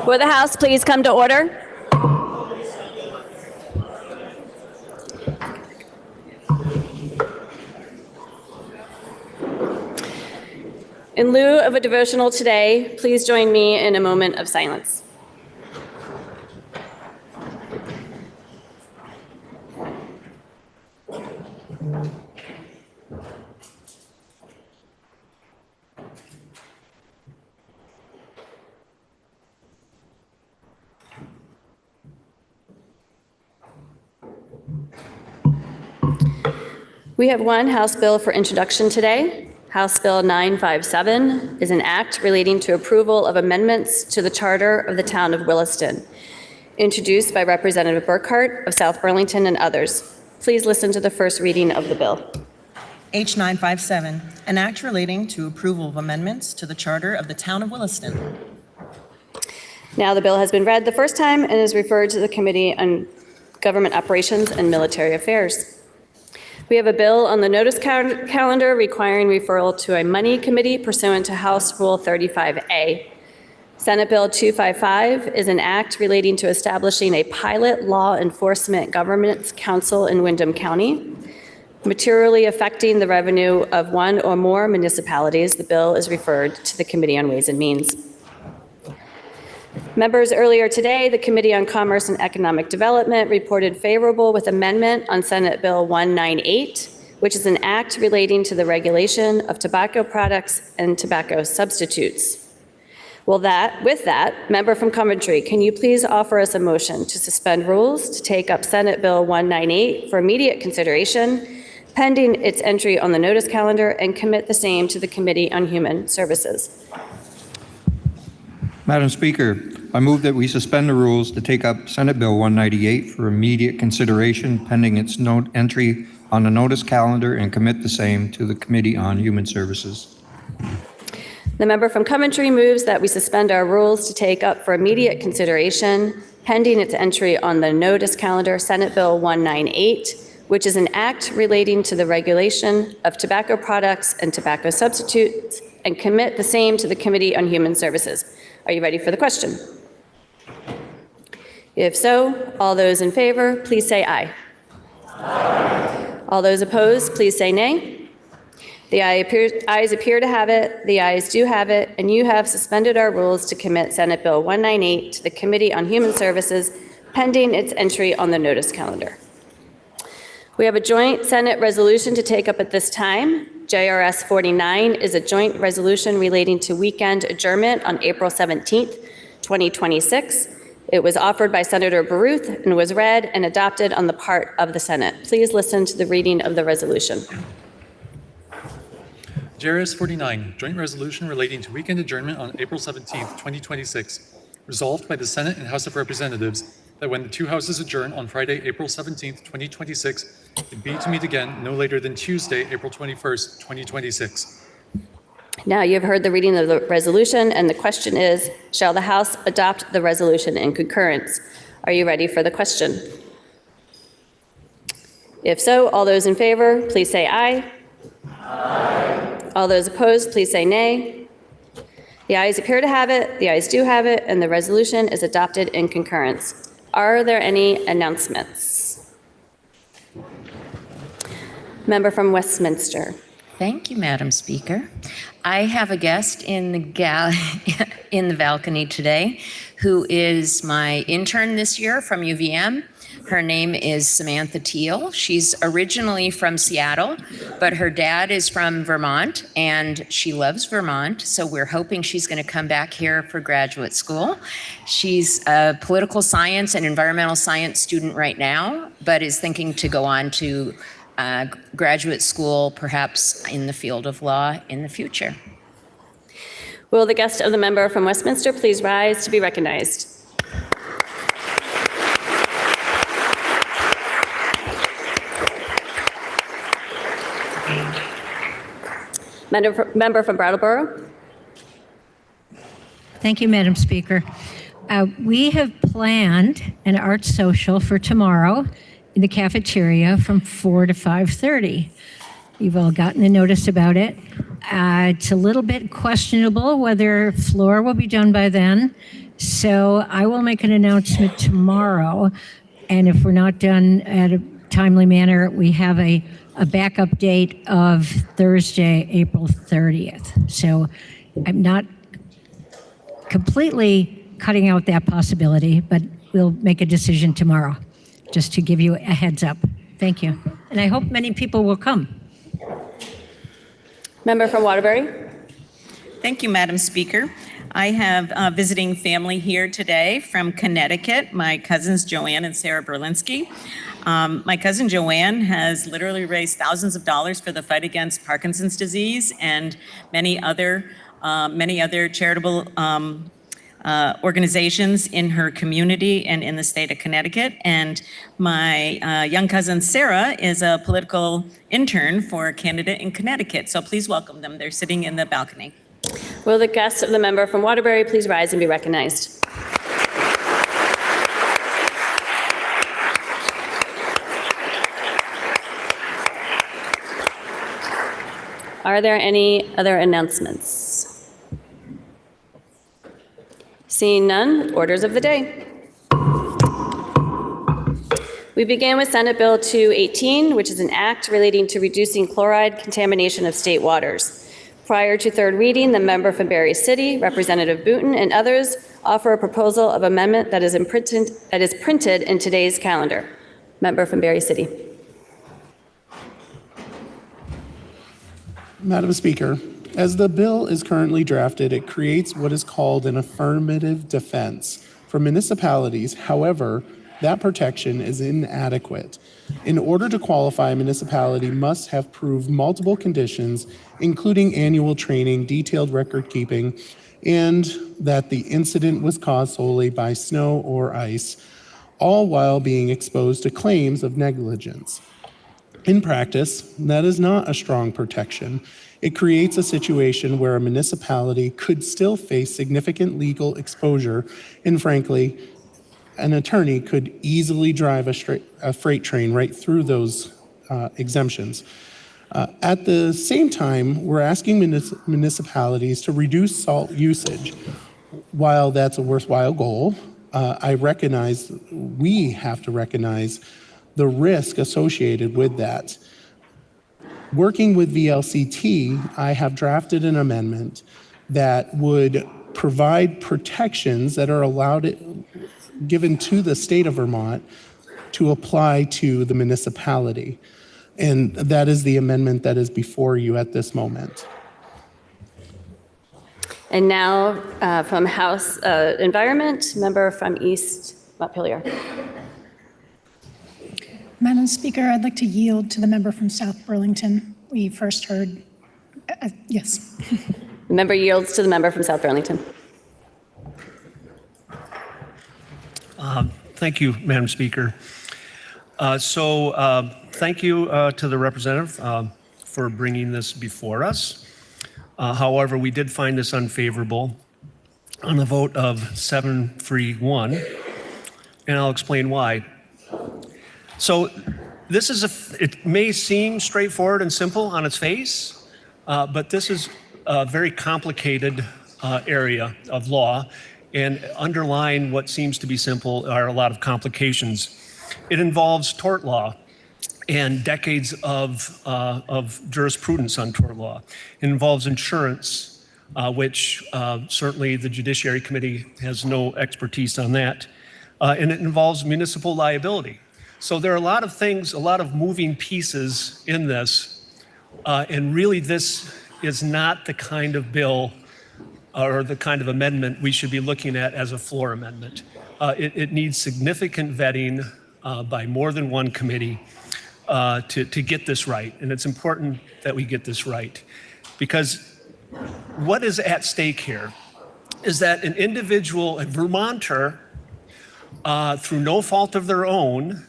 Will the House please come to order? In lieu of a devotional today, please join me in a moment of silence. We have one House bill for introduction today. House Bill 957 is an act relating to approval of amendments to the Charter of the Town of Williston, introduced by Representative Burkhart of South Burlington and others. Please listen to the first reading of the bill. H 957, an act relating to approval of amendments to the Charter of the Town of Williston. Now the bill has been read the first time and is referred to the Committee on Government Operations and Military Affairs. We have a bill on the notice calendar requiring referral to a money committee pursuant to House Rule 35A. Senate Bill 255 is an act relating to establishing a pilot law enforcement governance council in Windham County. Materially affecting the revenue of one or more municipalities, the bill is referred to the Committee on Ways and Means. Members, earlier today, the Committee on Commerce and Economic Development reported favorable with amendment on Senate Bill 198, which is an act relating to the regulation of tobacco products and tobacco substitutes. Well, with that, member from Coventry, can you please offer us a motion to suspend rules to take up Senate Bill 198 for immediate consideration, pending its entry on the notice calendar, and commit the same to the Committee on Human Services? Madam Speaker, I move that we suspend the rules to take up Senate Bill 198 for immediate consideration pending its entry on the notice calendar and commit the same to the Committee on Human Services. The member from Coventry moves that we suspend our rules to take up for immediate consideration pending its entry on the notice calendar Senate Bill 198, which is an act relating to the regulation of tobacco products and tobacco substitutes, and commit the same to the Committee on Human Services. Are you ready for the question? If so, all those in favor, please say aye. Aye. All those opposed, please say nay. The ayes appear to have it, the ayes do have it, and you have suspended our rules to commit Senate Bill 198 to the Committee on Human Services pending its entry on the notice calendar. We have a joint Senate resolution to take up at this time. JRS 49 is a joint resolution relating to weekend adjournment on April 17th, 2026. It was offered by Senator Baruth and was read and adopted on the part of the Senate. Please listen to the reading of the resolution. JRS 49, joint resolution relating to weekend adjournment on April 17th, 2026. Resolved by the Senate and House of Representatives that when the two houses adjourn on Friday, April 17th, 2026, it be to meet again no later than Tuesday, April 21st, 2026. Now you have heard the reading of the resolution, and the question is, shall the House adopt the resolution in concurrence? Are you ready for the question? If so, all those in favor, please say aye. Aye. All those opposed, please say nay. The ayes appear to have it, the ayes do have it, and the resolution is adopted in concurrence. Are there any announcements? Member from Westminster. Thank you, Madam Speaker. I have a guest in the balcony today who is my intern this year from UVM. Her name is Samantha Teal. She's originally from Seattle, but her dad is from Vermont, and she loves Vermont, so we're hoping she's going to come back here for graduate school. She's a political science and environmental science student right now, but is thinking to go on to graduate school, perhaps in the field of law in the future. Will the guest of the member from Westminster please rise to be recognized? Member from Brattleboro. Thank you, Madam Speaker. We have planned an art social for tomorrow in the cafeteria from 4 to 5:30. You've all gotten a notice about it. It's a little bit questionable whether floor will be done by then. So I will make an announcement tomorrow. And if we're not done at a timely manner, we have a backup date of Thursday, April 30th. So I'm not completely cutting out that possibility, but we'll make a decision tomorrow, just to give you a heads up. Thank you. And I hope many people will come. Member from Waterbury. Thank you, Madam Speaker. I have visiting family here today from Connecticut, my cousins Joanne and Sarah Berlinski. My cousin Joanne has literally raised thousands of dollars for the fight against Parkinson's disease and many other charitable organizations in her community and in the state of Connecticut. And my young cousin Sarah is a political intern for a candidate in Connecticut. So please welcome them. They're sitting in the balcony. Will the guest of the member from Waterbury please rise and be recognized? Are there any other announcements? Seeing none, orders of the day. We begin with Senate Bill 218, which is an act relating to reducing chloride contamination of state waters. Prior to third reading, the member from Berry City, Representative Booten, and others offer a proposal of amendment that is printed in today's calendar. Member from Berry City. Madam Speaker, as the bill is currently drafted, it creates what is called an affirmative defense for municipalities. However, that protection is inadequate. In order to qualify, a municipality must have proved multiple conditions, including annual training, detailed record keeping, and that the incident was caused solely by snow or ice, all while being exposed to claims of negligence. In practice, that is not a strong protection. It creates a situation where a municipality could still face significant legal exposure, and frankly, an attorney could easily drive a freight train right through those exemptions. At the same time, we're asking municipalities to reduce salt usage. While that's a worthwhile goal, we have to recognize the risk associated with that. Working with VLCT, I have drafted an amendment that would provide protections that are given to the state of Vermont to apply to the municipality. And that is the amendment that is before you at this moment. And now from House Environment, member from East Montpelier. Madam Speaker, I'd like to yield to the member from South Burlington. We first heard, yes. The member yields to the member from South Burlington. Thank you, Madam Speaker. Thank you to the representative for bringing this before us. However, we did find this unfavorable on a vote of 7-3-1, and I'll explain why. So this is it may seem straightforward and simple on its face, but this is a very complicated area of law, and underlying what seems to be simple are a lot of complications. It involves tort law and decades of jurisprudence on tort law. It involves insurance, which certainly the Judiciary Committee has no expertise on that. And it involves municipal liability. So there are a lot of things, a lot of moving pieces in this. And really this is not the kind of bill or the kind of amendment we should be looking at as a floor amendment. It needs significant vetting by more than one committee to get this right. And it's important that we get this right. Because what is at stake here is that an individual, a Vermonter, through no fault of their own,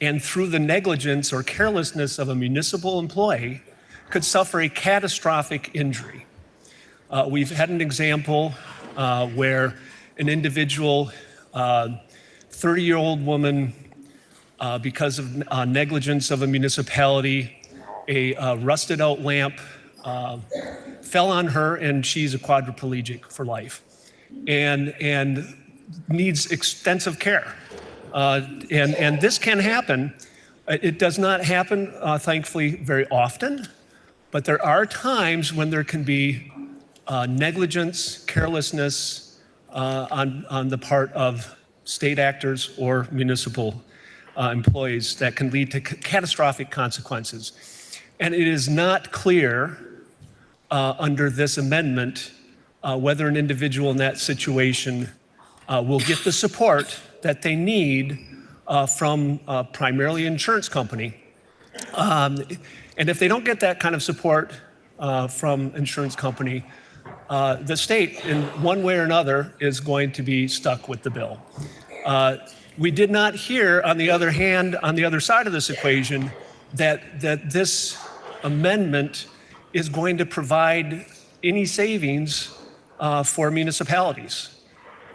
and through the negligence or carelessness of a municipal employee, could suffer a catastrophic injury. We've had an example where an individual, 30-year-old woman, because of negligence of a municipality, a rusted out lamp fell on her and she's a quadriplegic for life. and needs extensive care. And this can happen. It does not happen, thankfully, very often, but there are times when there can be negligence, carelessness on the part of state actors or municipal employees that can lead to catastrophic consequences. And it is not clear under this amendment whether an individual in that situation will get the support that they need from primarily an insurance company. And if they don't get that kind of support from insurance company, the state, in one way or another, is going to be stuck with the bill. We did not hear, on the other hand, on the other side of this equation, that this amendment is going to provide any savings for municipalities.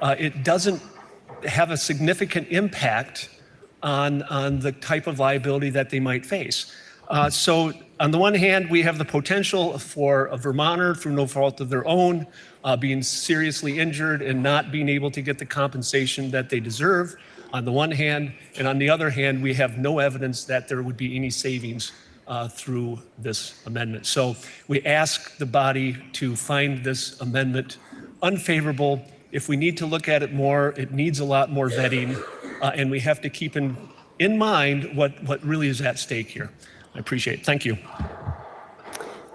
It doesn't have a significant impact on the type of liability that they might face. So on the one hand, we have the potential for a Vermonter, through no fault of their own, being seriously injured and not being able to get the compensation that they deserve, on the one hand, and on the other hand, we have no evidence that there would be any savings through this amendment. So we ask the body to find this amendment unfavorable. If we need to look at it more, it needs a lot more vetting, and we have to keep in mind what really is at stake here. I appreciate it. Thank you.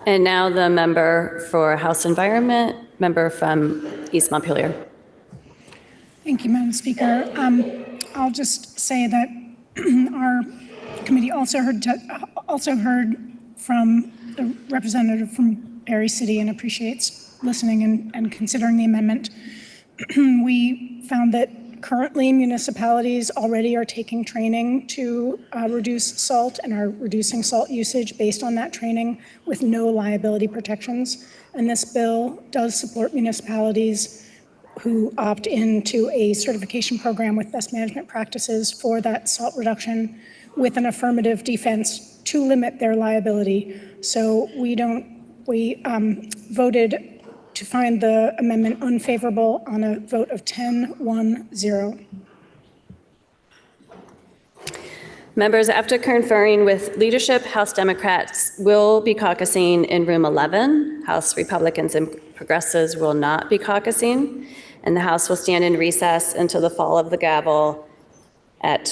And now the member for House Environment, member from East Montpelier. Thank you, Madam Speaker. I'll just say that our committee also heard from the representative from Perry City and appreciates listening and considering the amendment. We found that currently municipalities already are taking training to reduce salt and are reducing salt usage based on that training with no liability protections. And this bill does support municipalities who opt into a certification program with best management practices for that salt reduction with an affirmative defense to limit their liability. So we voted to find the amendment unfavorable on a vote of 10-1-0. Members, after conferring with leadership, House Democrats will be caucusing in room 11. House Republicans and Progressives will not be caucusing, and the House will stand in recess until the fall of the gavel at